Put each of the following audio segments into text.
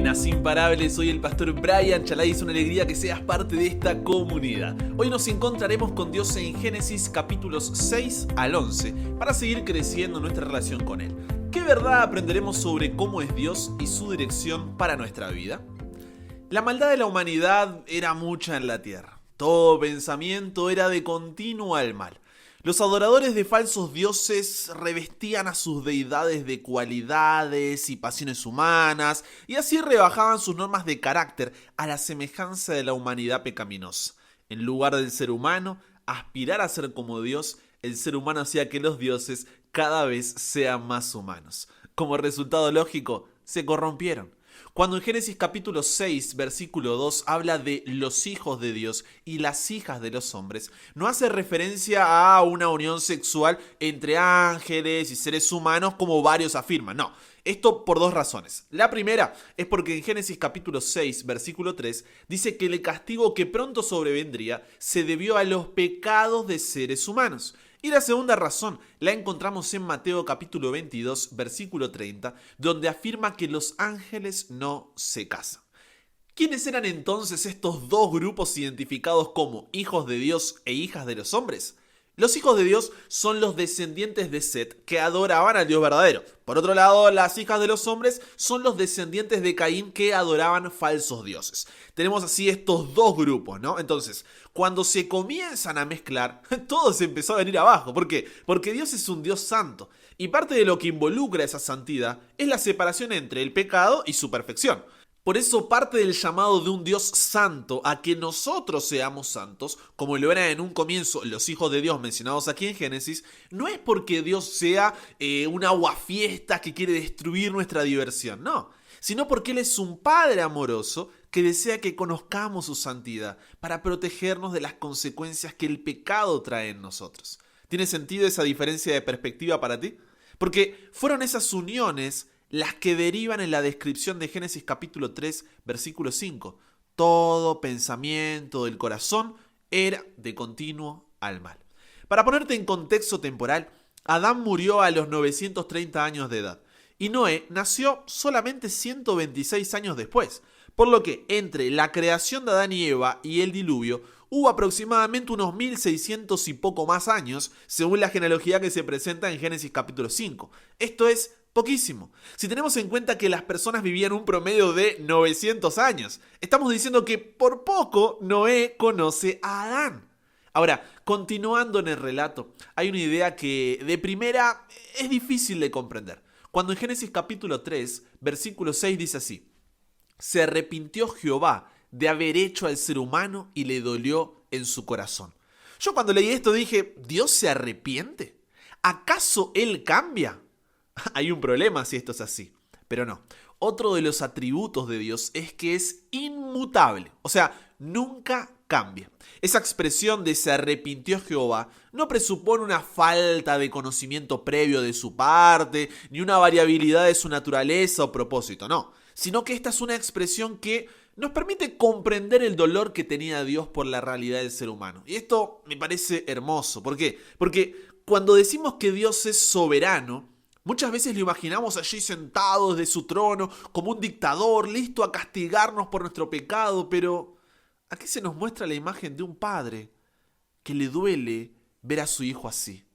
Buenas imparables, soy el pastor Brian Chalai, es una alegría que seas parte de esta comunidad. Hoy nos encontraremos con Dios en Génesis capítulos 6 al 11 para seguir creciendo nuestra relación con Él. ¿Qué verdad aprenderemos sobre cómo es Dios y su dirección para nuestra vida? La maldad de la humanidad era mucha en la tierra. Todo pensamiento era de continuo al mal. Los adoradores de falsos dioses revestían a sus deidades de cualidades y pasiones humanas y así rebajaban sus normas de carácter a la semejanza de la humanidad pecaminosa. En lugar del ser humano aspirar a ser como Dios, el ser humano hacía que los dioses cada vez sean más humanos. Como resultado lógico, se corrompieron. Cuando en Génesis capítulo 6, versículo 2 habla de los hijos de Dios y las hijas de los hombres, no hace referencia a una unión sexual entre ángeles y seres humanos como varios afirman, no. Esto por dos razones. La primera es porque en Génesis capítulo 6, versículo 3, dice que el castigo que pronto sobrevendría se debió a los pecados de seres humanos. Y la segunda razón la encontramos en Mateo capítulo 22, versículo 30, donde afirma que los ángeles no se casan. ¿Quiénes eran entonces estos dos grupos identificados como hijos de Dios e hijas de los hombres? Los hijos de Dios son los descendientes de Set que adoraban al Dios verdadero. Por otro lado, las hijas de los hombres son los descendientes de Caín que adoraban falsos dioses. Tenemos así estos dos grupos, ¿no? Entonces, cuando se comienzan a mezclar, todo se empezó a venir abajo. ¿Por qué? Porque Dios es un Dios santo. Y parte de lo que involucra esa santidad es la separación entre el pecado y su perfección. Por eso parte del llamado de un Dios santo a que nosotros seamos santos, como lo eran en un comienzo los hijos de Dios mencionados aquí en Génesis, no es porque Dios sea un aguafiestas que quiere destruir nuestra diversión, no, sino porque Él es un Padre amoroso que desea que conozcamos su santidad para protegernos de las consecuencias que el pecado trae en nosotros. ¿Tiene sentido esa diferencia de perspectiva para ti? Porque fueron esas uniones las que derivan en la descripción de Génesis capítulo 3, versículo 5. Todo pensamiento del corazón era de continuo al mal. Para ponerte en contexto temporal, Adán murió a los 930 años de edad y Noé nació solamente 126 años después, por lo que entre la creación de Adán y Eva y el diluvio hubo aproximadamente unos 1600 y poco más años, según la genealogía que se presenta en Génesis capítulo 5. Esto es poquísimo. Si tenemos en cuenta que las personas vivían un promedio de 900 años, estamos diciendo que por poco Noé conoce a Adán. Ahora, continuando en el relato, hay una idea que de primera es difícil de comprender. Cuando en Génesis capítulo 3, versículo 6 dice así: se arrepintió Jehová de haber hecho al ser humano y le dolió en su corazón. Yo cuando leí esto dije, ¿Dios se arrepiente? ¿Acaso Él cambia? Hay un problema si esto es así, pero no. Otro de los atributos de Dios es que es inmutable, o sea, nunca cambia. Esa expresión de se arrepintió Jehová no presupone una falta de conocimiento previo de su parte, ni una variabilidad de su naturaleza o propósito, no. Sino que esta es una expresión que nos permite comprender el dolor que tenía Dios por la realidad del ser humano. Y esto me parece hermoso. ¿Por qué? Porque cuando decimos que Dios es soberano, muchas veces lo imaginamos allí sentado desde su trono, como un dictador, listo a castigarnos por nuestro pecado, pero aquí se nos muestra la imagen de un padre que le duele ver a su hijo así,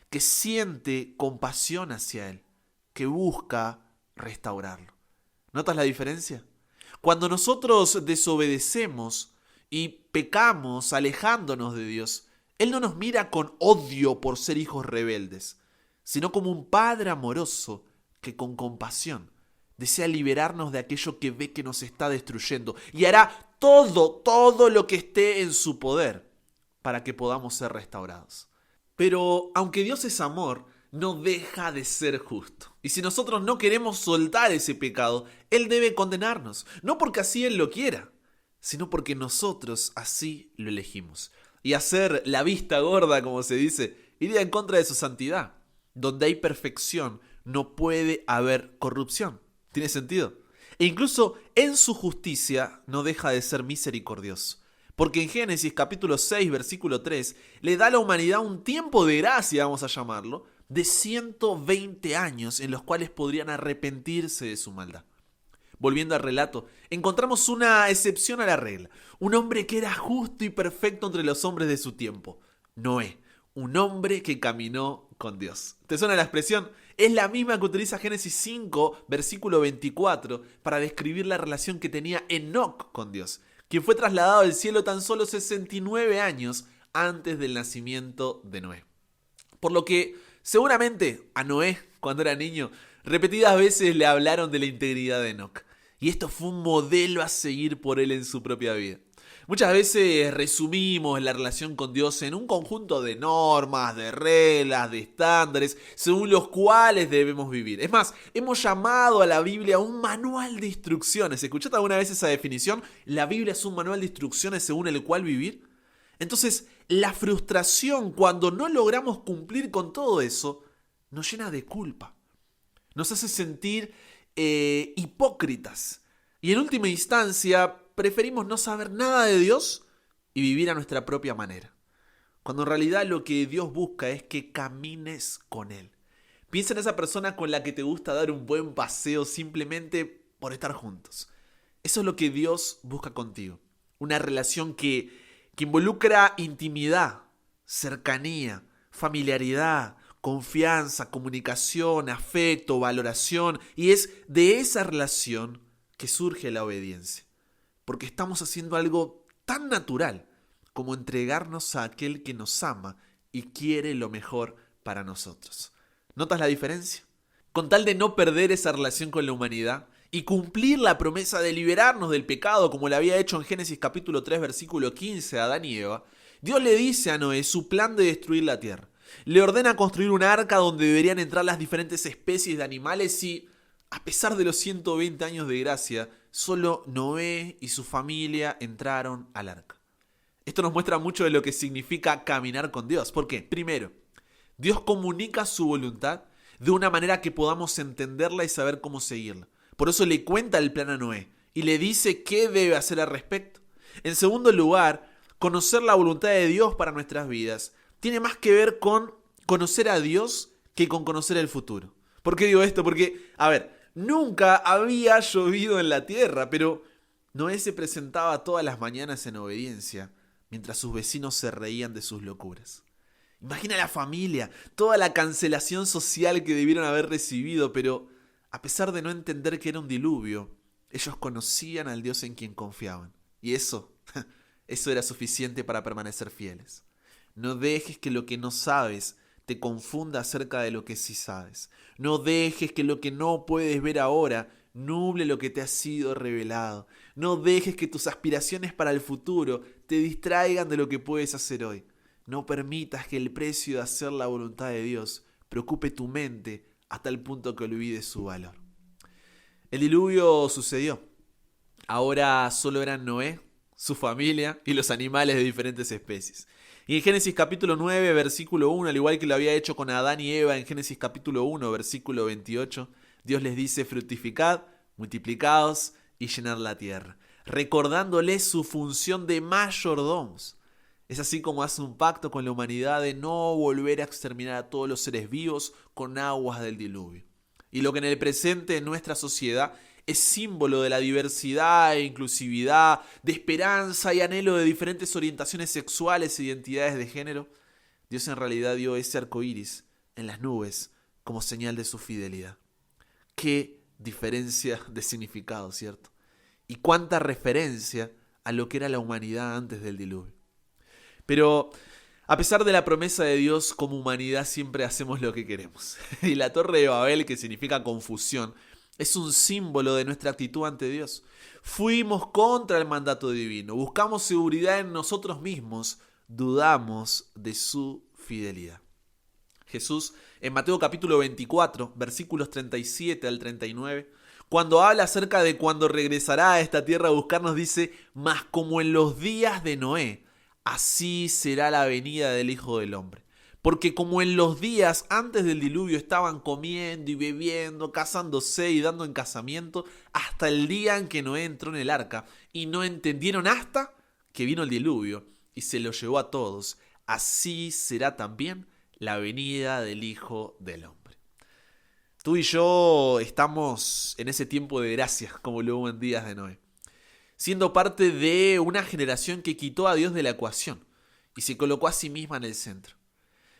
que siente compasión hacia él, que busca restaurarlo. ¿Notas la diferencia? Cuando nosotros desobedecemos y pecamos alejándonos de Dios, Él no nos mira con odio por ser hijos rebeldes, sino como un padre amoroso que con compasión desea liberarnos de aquello que ve que nos está destruyendo y hará todo lo que esté en su poder para que podamos ser restaurados. Pero aunque Dios es amor, no deja de ser justo. Y si nosotros no queremos soltar ese pecado, Él debe condenarnos, no porque así Él lo quiera, sino porque nosotros así lo elegimos. Y hacer la vista gorda, como se dice, iría en contra de su santidad. Donde hay perfección, no puede haber corrupción. ¿Tiene sentido? E incluso en su justicia no deja de ser misericordioso. Porque en Génesis capítulo 6, versículo 3, le da a la humanidad un tiempo de gracia, vamos a llamarlo, de 120 años en los cuales podrían arrepentirse de su maldad. Volviendo al relato, encontramos una excepción a la regla. Un hombre que era justo y perfecto entre los hombres de su tiempo. Noé, un hombre que caminó con Dios. ¿Te suena la expresión? Es la misma que utiliza Génesis 5, versículo 24, para describir la relación que tenía Enoc con Dios, quien fue trasladado al cielo tan solo 69 años antes del nacimiento de Noé. Por lo que, seguramente, a Noé, cuando era niño, repetidas veces le hablaron de la integridad de Enoc. Y esto fue un modelo a seguir por él en su propia vida. Muchas veces resumimos la relación con Dios en un conjunto de normas, de reglas, de estándares, según los cuales debemos vivir. Es más, hemos llamado a la Biblia un manual de instrucciones. ¿Escuchaste alguna vez esa definición? ¿La Biblia es un manual de instrucciones según el cual vivir? Entonces, la frustración cuando no logramos cumplir con todo eso nos llena de culpa. Nos hace sentir hipócritas. Y en última instancia, preferimos no saber nada de Dios y vivir a nuestra propia manera. Cuando en realidad lo que Dios busca es que camines con Él. Piensa en esa persona con la que te gusta dar un buen paseo simplemente por estar juntos. Eso es lo que Dios busca contigo. Una relación que involucra intimidad, cercanía, familiaridad, confianza, comunicación, afecto, valoración. Y es de esa relación que surge la obediencia. Porque estamos haciendo algo tan natural como entregarnos a aquel que nos ama y quiere lo mejor para nosotros. ¿Notas la diferencia? Con tal de no perder esa relación con la humanidad y cumplir la promesa de liberarnos del pecado, como le había hecho en Génesis capítulo 3, versículo 15 a Adán y Eva, Dios le dice a Noé su plan de destruir la tierra. Le ordena construir un arca donde deberían entrar las diferentes especies de animales y, a pesar de los 120 años de gracia, solo Noé y su familia entraron al arca. Esto nos muestra mucho de lo que significa caminar con Dios. ¿Por qué? Primero, Dios comunica su voluntad de una manera que podamos entenderla y saber cómo seguirla. Por eso le cuenta el plan a Noé y le dice qué debe hacer al respecto. En segundo lugar, conocer la voluntad de Dios para nuestras vidas tiene más que ver con conocer a Dios que con conocer el futuro. ¿Por qué digo esto? Porque, nunca había llovido en la tierra, pero Noé se presentaba todas las mañanas en obediencia, mientras sus vecinos se reían de sus locuras. Imagina la familia, toda la cancelación social que debieron haber recibido, pero a pesar de no entender que era un diluvio, ellos conocían al Dios en quien confiaban. Y eso era suficiente para permanecer fieles. No dejes que lo que no sabes te confunda acerca de lo que sí sabes. No dejes que lo que no puedes ver ahora nuble lo que te ha sido revelado. No dejes que tus aspiraciones para el futuro te distraigan de lo que puedes hacer hoy. No permitas que el precio de hacer la voluntad de Dios preocupe tu mente hasta el punto que olvides su valor. El diluvio sucedió. Ahora solo eran Noé, su familia y los animales de diferentes especies. Y en Génesis capítulo 9, versículo 1, al igual que lo había hecho con Adán y Eva en Génesis capítulo 1, versículo 28, Dios les dice: fructificad, multiplicaos y llenad la tierra, recordándoles su función de mayordomos. Es así como hace un pacto con la humanidad de no volver a exterminar a todos los seres vivos con aguas del diluvio. Y lo que en el presente en nuestra sociedad es símbolo de la diversidad e inclusividad, de esperanza y anhelo de diferentes orientaciones sexuales e identidades de género, Dios en realidad dio ese arco iris en las nubes como señal de su fidelidad. Qué diferencia de significado, ¿cierto? Y cuánta referencia a lo que era la humanidad antes del diluvio. Pero a pesar de la promesa de Dios, como humanidad siempre hacemos lo que queremos. Y la Torre de Babel, que significa confusión, es un símbolo de nuestra actitud ante Dios. Fuimos contra el mandato divino, buscamos seguridad en nosotros mismos, dudamos de su fidelidad. Jesús, en Mateo capítulo 24, versículos 37 al 39, cuando habla acerca de cuando regresará a esta tierra a buscarnos, dice: mas como en los días de Noé, así será la venida del Hijo del Hombre. Porque como en los días antes del diluvio estaban comiendo y bebiendo, casándose y dando en casamiento, hasta el día en que Noé entró en el arca, y no entendieron hasta que vino el diluvio y se lo llevó a todos, así será también la venida del Hijo del Hombre. Tú y yo estamos en ese tiempo de gracia, como lo hubo en días de Noé, siendo parte de una generación que quitó a Dios de la ecuación y se colocó a sí misma en el centro.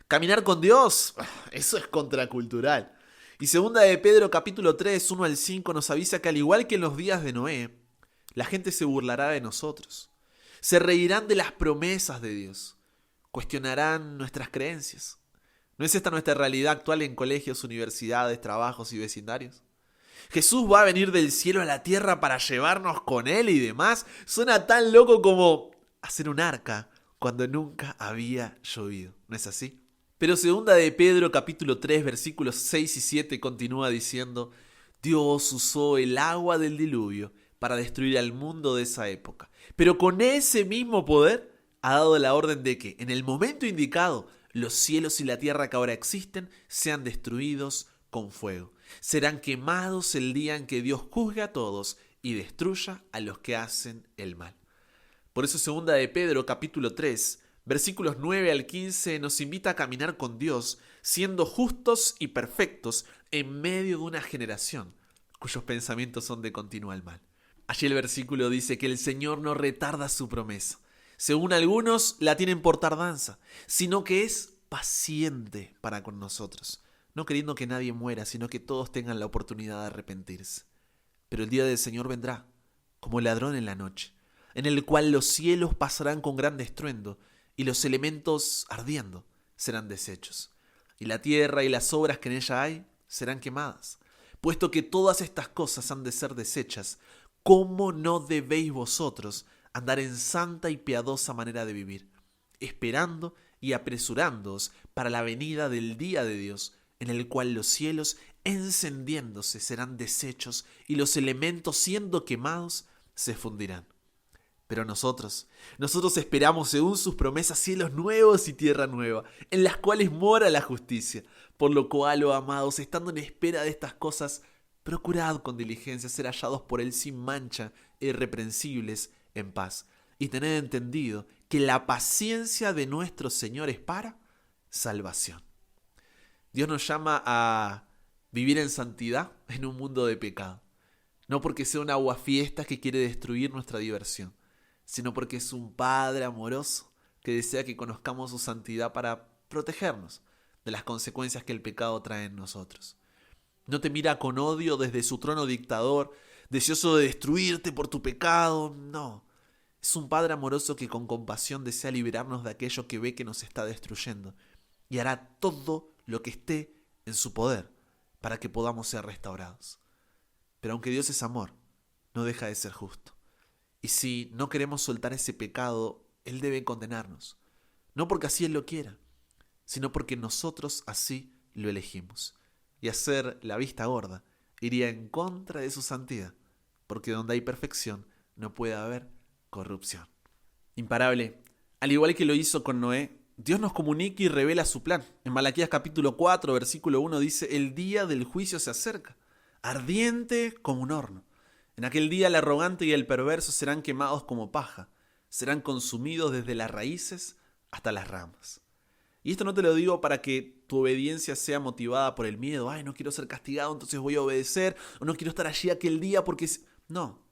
Caminar con Dios, eso es contracultural. Y segunda de Pedro capítulo 3, 1 al 5 nos avisa que al igual que en los días de Noé, la gente se burlará de nosotros. Se reirán de las promesas de Dios. Cuestionarán nuestras creencias. ¿No es esta nuestra realidad actual en colegios, universidades, trabajos y vecindarios? Jesús va a venir del cielo a la tierra para llevarnos con Él y demás. Suena tan loco como hacer un arca cuando nunca había llovido. ¿No es así? Pero segunda de Pedro capítulo 3 versículos 6 y 7 continúa diciendo: Dios usó el agua del diluvio para destruir al mundo de esa época. Pero con ese mismo poder ha dado la orden de que, en el momento indicado, los cielos y la tierra que ahora existen sean destruidos con fuego. Serán quemados el día en que Dios juzgue a todos y destruya a los que hacen el mal. Por eso segunda de Pedro capítulo 3, versículos 9 al 15 nos invita a caminar con Dios, siendo justos y perfectos en medio de una generación cuyos pensamientos son de continuo al mal. Allí el versículo dice que el Señor no retarda su promesa. Según algunos la tienen por tardanza, sino que es paciente para con nosotros, no queriendo que nadie muera, sino que todos tengan la oportunidad de arrepentirse. Pero el día del Señor vendrá, como ladrón en la noche, en el cual los cielos pasarán con gran estruendo, y los elementos ardiendo serán deshechos, y la tierra y las obras que en ella hay serán quemadas. Puesto que todas estas cosas han de ser deshechas, ¿cómo no debéis vosotros andar en santa y piadosa manera de vivir, esperando y apresurándoos para la venida del día de Dios, en el cual los cielos encendiéndose serán deshechos y los elementos siendo quemados se fundirán? Pero nosotros esperamos según sus promesas cielos nuevos y tierra nueva, en las cuales mora la justicia. Por lo cual, oh amados, estando en espera de estas cosas, procurad con diligencia ser hallados por Él sin mancha e irreprensibles en paz. Y tened entendido que la paciencia de nuestro Señor es para salvación. Dios nos llama a vivir en santidad en un mundo de pecado. No porque sea un aguafiestas que quiere destruir nuestra diversión, sino porque es un Padre amoroso que desea que conozcamos su santidad para protegernos de las consecuencias que el pecado trae en nosotros. No te mira con odio desde su trono dictador, deseoso de destruirte por tu pecado, no. Es un Padre amoroso que con compasión desea liberarnos de aquello que ve que nos está destruyendo y hará todo lo que esté en su poder para que podamos ser restaurados. Pero aunque Dios es amor, no deja de ser justo. Y si no queremos soltar ese pecado, Él debe condenarnos. No porque así Él lo quiera, sino porque nosotros así lo elegimos. Y hacer la vista gorda iría en contra de su santidad, porque donde hay perfección no puede haber corrupción. Imparable, al igual que lo hizo con Noé, Dios nos comunica y revela su plan. En Malaquías capítulo 4, versículo 1 dice: el día del juicio se acerca, ardiente como un horno. En aquel día el arrogante y el perverso serán quemados como paja, serán consumidos desde las raíces hasta las ramas. Y esto no te lo digo para que tu obediencia sea motivada por el miedo. Ay, no quiero ser castigado, entonces voy a obedecer. O no quiero estar allí aquel día porque... No,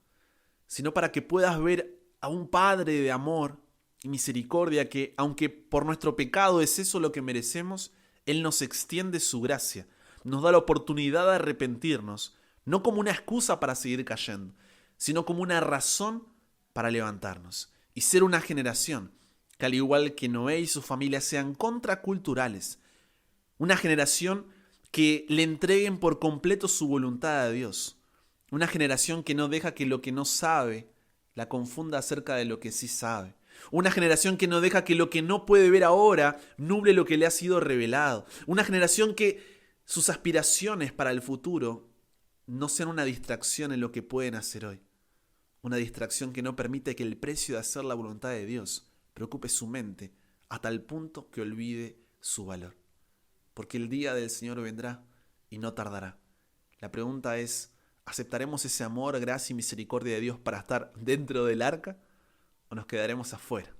sino para que puedas ver a un Padre de amor y misericordia que, aunque por nuestro pecado es eso lo que merecemos, Él nos extiende su gracia. Nos da la oportunidad de arrepentirnos, no como una excusa para seguir cayendo, sino como una razón para levantarnos y ser una generación que, al igual que Noé y su familia, sean contraculturales. Una generación que le entreguen por completo su voluntad a Dios. Una generación que no deja que lo que no sabe la confunda acerca de lo que sí sabe. Una generación que no deja que lo que no puede ver ahora nuble lo que le ha sido revelado. Una generación que sus aspiraciones para el futuro no sean una distracción en lo que pueden hacer hoy. Una distracción que no permite que el precio de hacer la voluntad de Dios preocupe su mente a tal punto que olvide su valor. Porque el día del Señor vendrá y no tardará. La pregunta es, ¿aceptaremos ese amor, gracia y misericordia de Dios para estar dentro del arca? ¿O nos quedaremos afuera,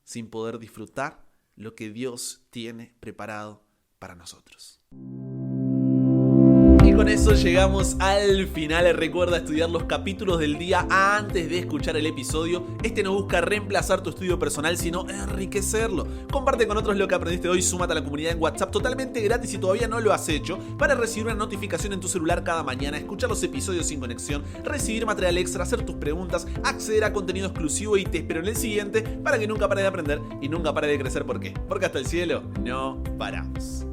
sin poder disfrutar lo que Dios tiene preparado para nosotros? Y con eso llegamos al final. Recuerda estudiar los capítulos del día antes de escuchar el episodio. Este no busca reemplazar tu estudio personal, sino enriquecerlo. Comparte con otros lo que aprendiste hoy. Súmate a la comunidad en WhatsApp totalmente gratis si todavía no lo has hecho, para recibir una notificación en tu celular cada mañana, escuchar los episodios sin conexión, recibir material extra, hacer tus preguntas, acceder a contenido exclusivo, y te espero en el siguiente para que nunca pares de aprender y nunca pares de crecer. ¿Por qué? Porque hasta el cielo no paramos.